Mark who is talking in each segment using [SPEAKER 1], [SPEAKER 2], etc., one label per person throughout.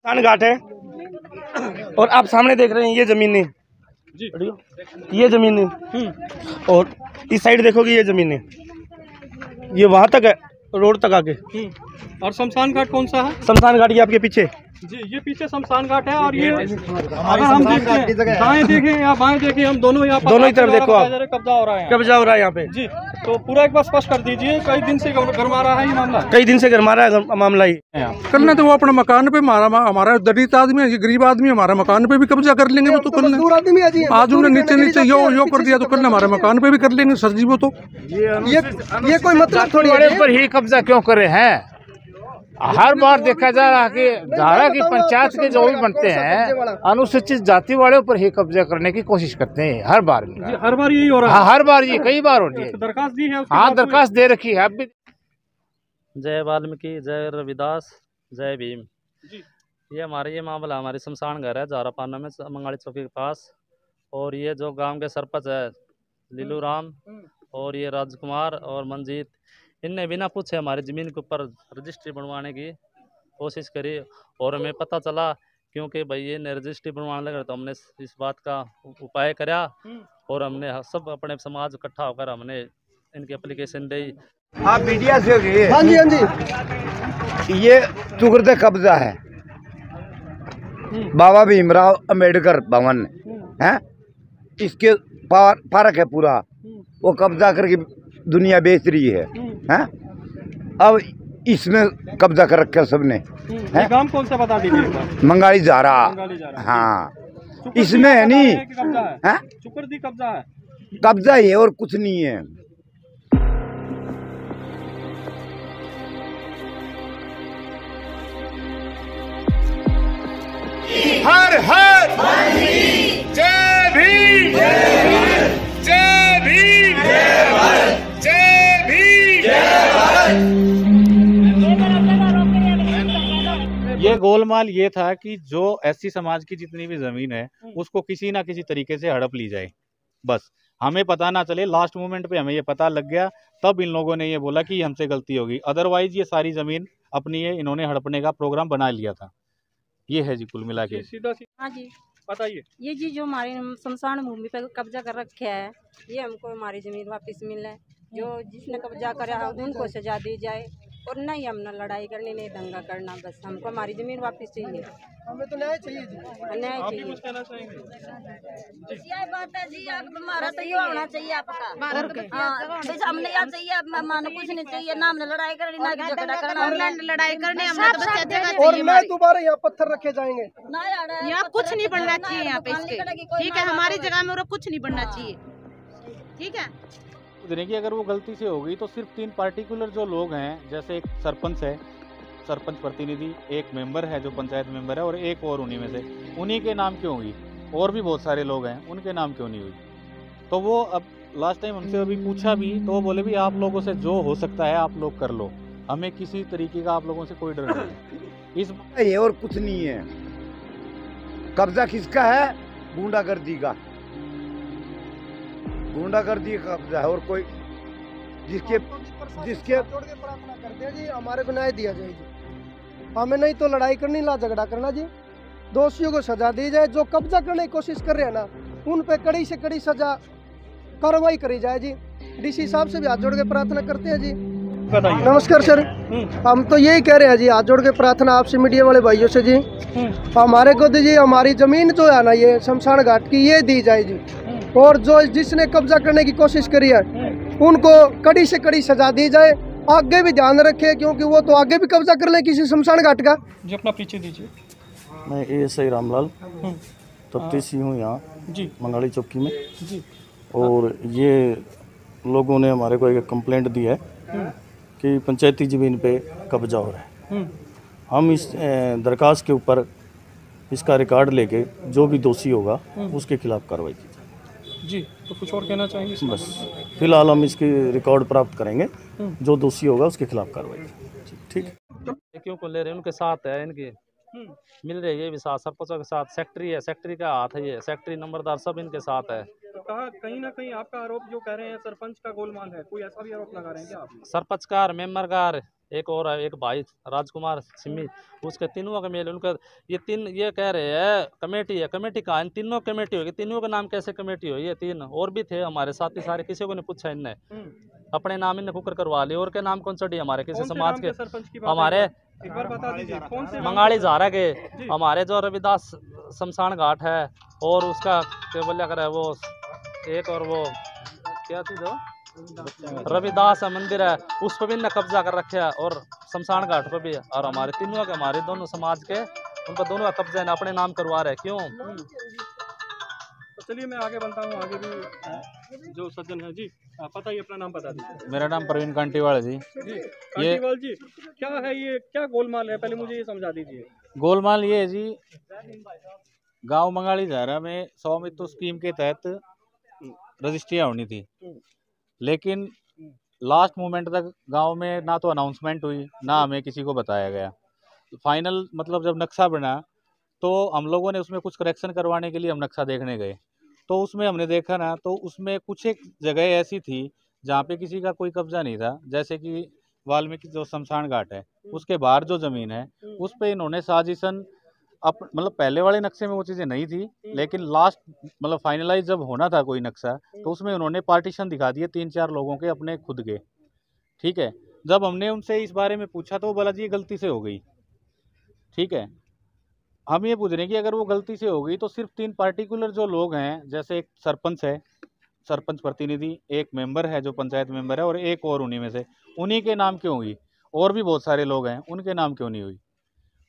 [SPEAKER 1] शमशान घाट है और आप सामने देख रहे हैं ये जमीनें जी, ये जमीनें और इस साइड देखोगे ये जमीनें, ये वहां तक है रोड तक आके।
[SPEAKER 2] और शमशान घाट कौन सा है?
[SPEAKER 1] शमशान घाट ये आपके पीछे
[SPEAKER 2] जी, ये पीछे शमशान घाट है। और ये अगर हम देखें दाएं देखें या बाएं देखें, हम दोनों यहाँ
[SPEAKER 1] दोनों ही तरफ देखो आप,
[SPEAKER 2] कब्जा हो रहा है,
[SPEAKER 1] कब्जा हो रहा है यहाँ पे
[SPEAKER 2] जी। तो पूरा एक बार स्पष्ट कर दीजिए, कई दिन से गरमा रहा है ये मामला,
[SPEAKER 1] कई दिन से गरमा रहा है मामला ही।
[SPEAKER 3] करना तो वो अपने मकान पे हमारा दलित आदमी है, गरीब आदमी हमारे मकान पे भी कब्जा कर लेंगे। वो तो कर लेंगे, आज उन्होंने नीचे नीचे यो कर दिया तो कल हमारे मकान पे भी कर लेंगे सर जी। वो तो
[SPEAKER 4] ये कोई मतलब थोड़ी है पर ही कब्जा क्यों करे हैं। हर बार देखा जा रहा है कि धारा की पंचायत के जो भी बनते हैं अनुसूचित जाति वाले पर ही कब्जा करने की कोशिश करते हैं हर बार।
[SPEAKER 2] हर बार यही हो रहा है,
[SPEAKER 4] हर बार ये कई बार हो रही है।
[SPEAKER 2] दरखास्त दी है,
[SPEAKER 4] हाँ दरखास्त दे रखी है अब भी।
[SPEAKER 5] जय वाल्मीकि, जय रविदास, जय भीम। ये मामला हमारी शमशान घर है झारापाना में मंगाड़ी चौकी के पास। और ये जो गांव के सरपंच है लीलू राम और ये राजकुमार और मंजीत, इनने बिना पूछे हमारी ज़मीन के ऊपर रजिस्ट्री बनवाने की कोशिश करी। और हमें पता चला क्योंकि भाई ये रजिस्ट्री बनवाने लगे तो हमने इस बात का उपाय करा और हमने सब अपने समाज इकट्ठा होकर हमने इनकी एप्लीकेशन दी।
[SPEAKER 6] आप मीडिया से गए?
[SPEAKER 4] हाँ जी, हाँ जी।
[SPEAKER 6] ये सुकृत कब्जा है बाबा भीमराव अंबेडकर भवन है, इसके पार्क है पूरा, वो कब्जा करके दुनिया बेच रही है। अब इसमें कब्जा कर रखा सबने।
[SPEAKER 2] गांव कौन सा बता दीजिए?
[SPEAKER 6] मंगाड़ी झारा। हाँ, इसमें है नहीं
[SPEAKER 2] चुकरदी कब्जा है,
[SPEAKER 6] कब्जा ही है और कुछ नहीं है।
[SPEAKER 7] हर हर जय भीम, जय भीम, जय भीम।
[SPEAKER 8] ये गोलमाल ये था कि जो एससी समाज की जितनी भी जमीन है उसको किसी ना किसी तरीके से हड़प ली जाए, बस हमें पता ना चले। लास्ट मोमेंट पे हमें ये पता लग गया, तब इन लोगों ने ये बोला कि हमसे गलती होगी, अदरवाइज ये सारी जमीन अपनी है इन्होंने हड़पने का प्रोग्राम बना लिया था। ये है जी कुल मिला के।
[SPEAKER 2] हाँ जी, बताइए।
[SPEAKER 9] ये जी जो हमारी शमशान भूमि पर कब्जा कर रखे है, ये हमको हमारी जमीन वापस मिले। जो जिसने कब्जा करा उनको सजा दी जाए और नहीं हम न लड़ाई करनी, नहीं दंगा करना, बस हमको हमारी जमीन वापस चाहिए।
[SPEAKER 4] हमें तो न्याय चाहिए जी,
[SPEAKER 9] न्याय चाहिए।
[SPEAKER 2] कुछ कहना चाहेंगे?
[SPEAKER 9] यही बात है जी, हमारा तो ये होना चाहिए आपका। हमने यहाँ चाहिए, मानो कुछ नहीं चाहिए, ना हमने लड़ाई करनी ना झगड़ा करना, लड़ाई करने
[SPEAKER 4] और मैं दोबारा यहाँ पत्थर रखे जाएंगे।
[SPEAKER 9] यहाँ कुछ नहीं बनना चाहिए, यहाँ पे ठीक है, हमारी जगह में कुछ नहीं बनना चाहिए, ठीक है।
[SPEAKER 8] कि अगर वो गलती से हो गई तो सिर्फ 3 पार्टिकुलर जो लोग हैं, जैसे एक सरपंच है, सरपंच प्रतिनिधि, एक मेंबर है जो पंचायत मेंबर है और एक और उन्हीं में से, उन्हीं के नाम क्यों हुई? और भी बहुत सारे लोग हैं, उनके नाम क्यों नहीं हुई? तो वो अब लास्ट टाइम हमसे अभी पूछा भी तो वो बोले भी आप लोगों से जो हो सकता है आप लोग कर लो, हमें किसी तरीके का आप लोगों से कोई डर नहीं है।
[SPEAKER 6] इस ये और कुछ नहीं है। कब्जा किसका है? गुंडागर्दी का, गुंडागर्दी का कब्जा है और कोई जिसके
[SPEAKER 4] जोड़ के प्रार्थना करते हैं जी हमारे को न्याय दिया जाए जी। हमें नहीं तो लड़ाई करनी ना झगड़ा करना जी, दोषियों को सजा दी जाए। जो कब्जा करने की कोशिश कर रहे हैं ना उन पे कड़ी से कड़ी सजा कार्रवाई करी जाए जी। डीसी साहब से भी हाथ जोड़ के प्रार्थना करते हैं जी। नमस्कार सर, हम तो यही कह रहे हैं जी, हाथ जोड़ के प्रार्थना आपसे मीडिया वाले भाइयों से जी, हमारे को दीजिए, हमारी जमीन जो है ना ये शमशान घाट की ये दी जाए जी। और जो जिसने कब्जा करने की कोशिश करी है उनको कड़ी से कड़ी सजा दी जाए। आगे भी ध्यान रखे क्योंकि वो तो आगे भी कब्जा कर ले किसी शमशान घाट का
[SPEAKER 2] जी। अपना परिचय दीजिए।
[SPEAKER 10] मैं ASI रामलाल तफ्तीशी हूँ यहाँ
[SPEAKER 2] जी
[SPEAKER 10] मंगाड़ी चौकी में
[SPEAKER 2] जी। और
[SPEAKER 10] ये लोगों ने हमारे को एक कंप्लेंट दी है कि पंचायती ज़मीन पे कब्जा हो रहा है। हम इस दरखास्त के ऊपर इसका रिकॉर्ड लेके जो भी दोषी होगा उसके खिलाफ कार्रवाई की
[SPEAKER 2] जी। तो कुछ और कहना चाहेंगे?
[SPEAKER 10] बस फिलहाल हम इसकी रिकॉर्ड प्राप्त करेंगे, जो दोषी होगा उसके खिलाफ कार्रवाई। ठीक है।
[SPEAKER 5] क्यों को ले रहे हैं, उनके साथ है, इनकी मिल रही है, ये भी साथ सरपंचों के साथ, सेक्रेटरी है, सेक्रेटरी का हाथ है, ये सेक्रेटरी नंबरदार सब इनके साथ है।
[SPEAKER 2] तो कहा कहीं ना कहीं आपका आरोप जो कह रहे हैं सरपंच का गोलमाल है, कोई ऐसा भी आरोप लगा रहे हैं क्या आप?
[SPEAKER 5] सरपंच कार, मेंबर कार, एक और है, एक भाई राजकुमार सिमी, उसके तीनों का मेल। उनका ये तीन ये कह रहे हैं कमेटी है, कमेटी कहाँ है? तीनों कमेटी होगी, तीनों का नाम कैसे कमेटी हो? ये तीन और भी थे हमारे साथी सारे, किसी को नहीं पूछा इनने, अपने नाम इनने कुकर करवा लिए। और के नाम कौन चढ़ी हमारे किसी समाज के? हमारे
[SPEAKER 2] एक बार बता दीजिए कौन से
[SPEAKER 5] मंगाली झारा के हमारे जो रविदास शमशान घाट है, और उसका क्या बोलिया करे वो एक, और वो क्या चीज हो, रविदास मंदिर है, उस पर भी इनने कब्जा कर रखा है, और शमशान घाट पर भी। और हमारे तीनों के, हमारे दोनों समाज के, उनका दोनों का कब्जा है, अपने नाम करवा रहे। क्यों?
[SPEAKER 2] तो चलिए मैं आगे बढ़ता हूँ, आगे भी जो सज्जन है जी, पता ही अपना नाम बता दीजिए।
[SPEAKER 8] मेरा नाम प्रवीण कांटीवाल जी।
[SPEAKER 2] कांटीवाल जी, क्या है ये, क्या गोलमाल है, पहले मुझे ये समझा दीजिए।
[SPEAKER 8] गोलमाल ये है जी, गांव मंगाली झारा में स्वामित्व स्कीम के तहत रजिस्ट्रियाँ होनी थी, लेकिन लास्ट मोमेंट तक गांव में ना तो अनाउंसमेंट हुई, ना हमें किसी को बताया गया। फाइनल मतलब जब नक्शा बना तो हम लोगों ने उसमें कुछ करेक्शन करवाने के लिए हम नक्शा देखने गए, तो उसमें हमने देखा ना, तो उसमें कुछ एक जगह ऐसी थी जहाँ पे किसी का कोई कब्जा नहीं था। जैसे कि वाल्मीकि जो शमशान घाट है, उसके बाहर जो ज़मीन है उस पे इन्होंने साजिशन मतलब पहले वाले नक्शे में वो चीज़ें नहीं थी, लेकिन लास्ट मतलब फाइनलाइज जब होना था कोई नक्शा, तो उसमें उन्होंने पार्टीशन दिखा दिए 3-4 लोगों के अपने खुद के। ठीक है, जब हमने उनसे इस बारे में पूछा तो वो बोला जी ये गलती से हो गई। ठीक है, हम ये पूछ रहे हैं कि अगर वो गलती से हो गई तो सिर्फ 3 पार्टिकुलर जो लोग हैं, जैसे एक सरपंच है, सरपंच प्रतिनिधि, एक मेंबर है जो पंचायत मेंबर है, और एक और उन्हीं में से, उन्हीं के नाम क्यों हुई? और भी बहुत सारे लोग हैं, उनके नाम क्यों नहीं हुई?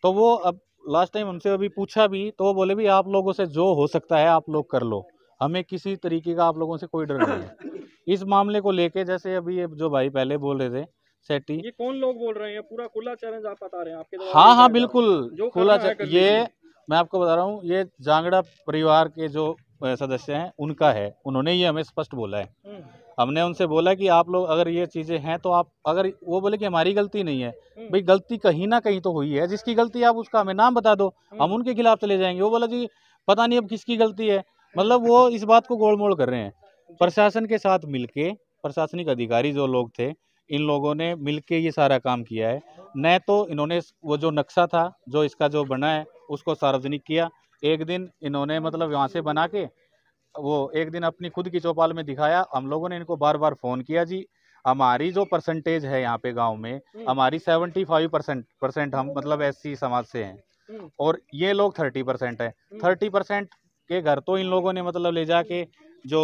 [SPEAKER 8] तो वो अब लास्ट टाइम हमसे अभी पूछा भी, तो वो बोले भी आप लोगों से जो हो सकता है आप लोग कर लो, हमें किसी तरीके का आप लोगों से कोई डर नहीं है। इस मामले को लेके जैसे अभी ये जो भाई पहले बोल रहे थे सेठी,
[SPEAKER 2] ये कौन लोग बोल रहे हैं? पूरा खुला चैलेंज आप बता रहे हैं आपके?
[SPEAKER 8] हाँ बिल्कुल खुला, ये मैं आपको बता रहा हूँ, ये जांगड़ा परिवार के जो सदस्य हैं उनका है, उन्होंने ये हमें स्पष्ट बोला है। हमने उनसे बोला कि आप लोग अगर ये चीज़ें हैं तो आप, अगर वो बोले कि हमारी गलती नहीं है, भाई गलती कहीं ना कहीं तो हुई है, जिसकी गलती आप उसका हमें नाम बता दो, हम उनके खिलाफ चले जाएंगे। वो बोला जी पता नहीं अब किसकी गलती है, मतलब वो इस बात को गोलमोल कर रहे हैं। प्रशासन के साथ मिलके, प्रशासनिक अधिकारी जो लोग थे, इन लोगों ने मिलके ये सारा काम किया है। न तो इन्होंने वो जो नक्शा था जो इसका जो बना है उसको सार्वजनिक किया, एक दिन इन्होंने मतलब वहाँ से बना के वो एक दिन अपनी खुद की चौपाल में दिखाया। हम लोगों ने इनको बार बार फ़ोन किया, जी हमारी जो परसेंटेज है यहाँ पे गांव में, हमारी 75% हम मतलब एससी समाज से हैं, और ये लोग 30% है। 30% के घर तो इन लोगों ने मतलब ले जाके जो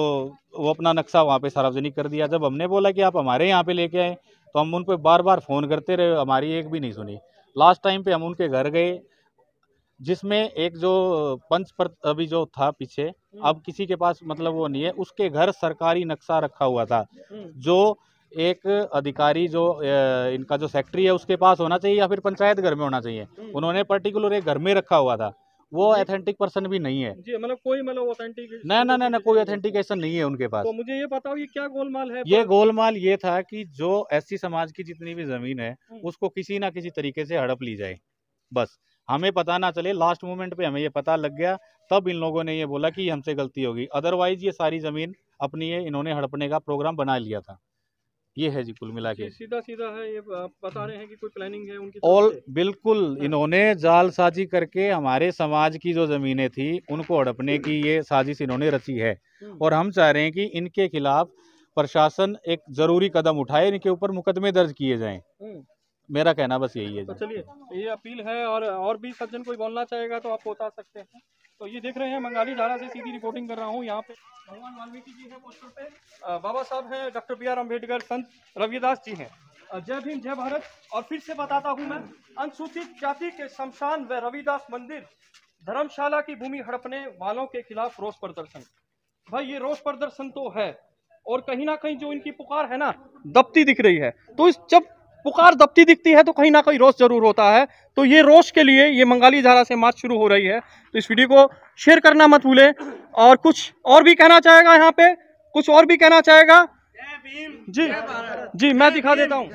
[SPEAKER 8] वो अपना नक्शा वहाँ पे सार्वजनिक कर दिया। जब हमने बोला कि आप हमारे यहाँ पे लेके आए, तो हम उन पर बार बार फ़ोन करते रहे, हमारी एक भी नहीं सुनी। लास्ट टाइम पे हम उनके घर गए, जिसमें एक जो पंच पर अभी जो था पीछे, अब किसी के पास मतलब वो नहीं है, उसके घर सरकारी नक्शा रखा हुआ था, जो एक अधिकारी जो इनका जो सेक्रेटरी है उसके पास होना चाहिए या फिर पंचायत घर में होना चाहिए। उन्होंने पर्टिकुलर एक घर में रखा हुआ था, वो ऑथेंटिक पर्सन भी नहीं है
[SPEAKER 2] जी, मतलब कोई मतलब ऑथेंटिक
[SPEAKER 8] ना कोई ऑथेंटिकेशन नहीं है उनके पास।
[SPEAKER 2] तो मुझे ये बताओ ये क्या गोलमाल है?
[SPEAKER 8] ये गोलमाल ये था कि जो एससी समाज की जितनी भी जमीन है उसको किसी ना किसी तरीके से हड़प ली जाए, बस हमें पता ना चले। लास्ट मोमेंट पे हमें ये पता लग गया, तब इन लोगों ने ये बोला कि हमसे गलती होगी, अदरवाइज ये सारी जमीन अपनी है इन्होंने हड़पने का प्रोग्राम बना लिया था। ये है जी कुल मिला के
[SPEAKER 2] सीधा सीधा है, ये बता रहे हैं कि कोई प्लानिंग है उनकी
[SPEAKER 8] और बिल्कुल इन्होंने जालसाजी करके हमारे समाज की जो जमीनें थी उनको हड़पने की ये साजिश इन्होंने रची है। और हम चाह रहे हैं कि इनके खिलाफ प्रशासन एक जरूरी कदम उठाए, इनके ऊपर मुकदमे दर्ज किए जाएं। मेरा कहना बस यही है।
[SPEAKER 2] तो चलिए ये अपील है, और भी सज्जन कोई बोलना चाहेगा तो आप बता सकते हैं। तो ये देख रहे हैं मंगाली झारा से सीधी रिपोर्टिंग कर रहा हूँ। यहाँ पे भगवान वाल्मीकि जी है पोस्टर पे, बाबा साहब हैं, डॉक्टर BR अम्बेडकर, संत रविदास जी हैं। जय भीम जय भारत। और फिर से बताता हूँ मैं, अनुसूचित जाति के शमशान व रविदास मंदिर धर्मशाला की भूमि हड़पने वालों के खिलाफ रोष प्रदर्शन। भाई ये रोष प्रदर्शन तो है, और कहीं ना कहीं जो इनकी पुकार है ना दबती दिख रही है। तो इस जब पुकार दबती दिखती है तो कहीं ना कहीं रोष जरूर होता है। तो ये रोष के लिए ये मंगाली झारा से मार्च शुरू हो रही है। तो इस वीडियो को शेयर करना मत भूलें। और कुछ और भी कहना चाहेगा, यहाँ पे कुछ और भी कहना चाहेगा जी? जी मैं दिखा देता हूँ।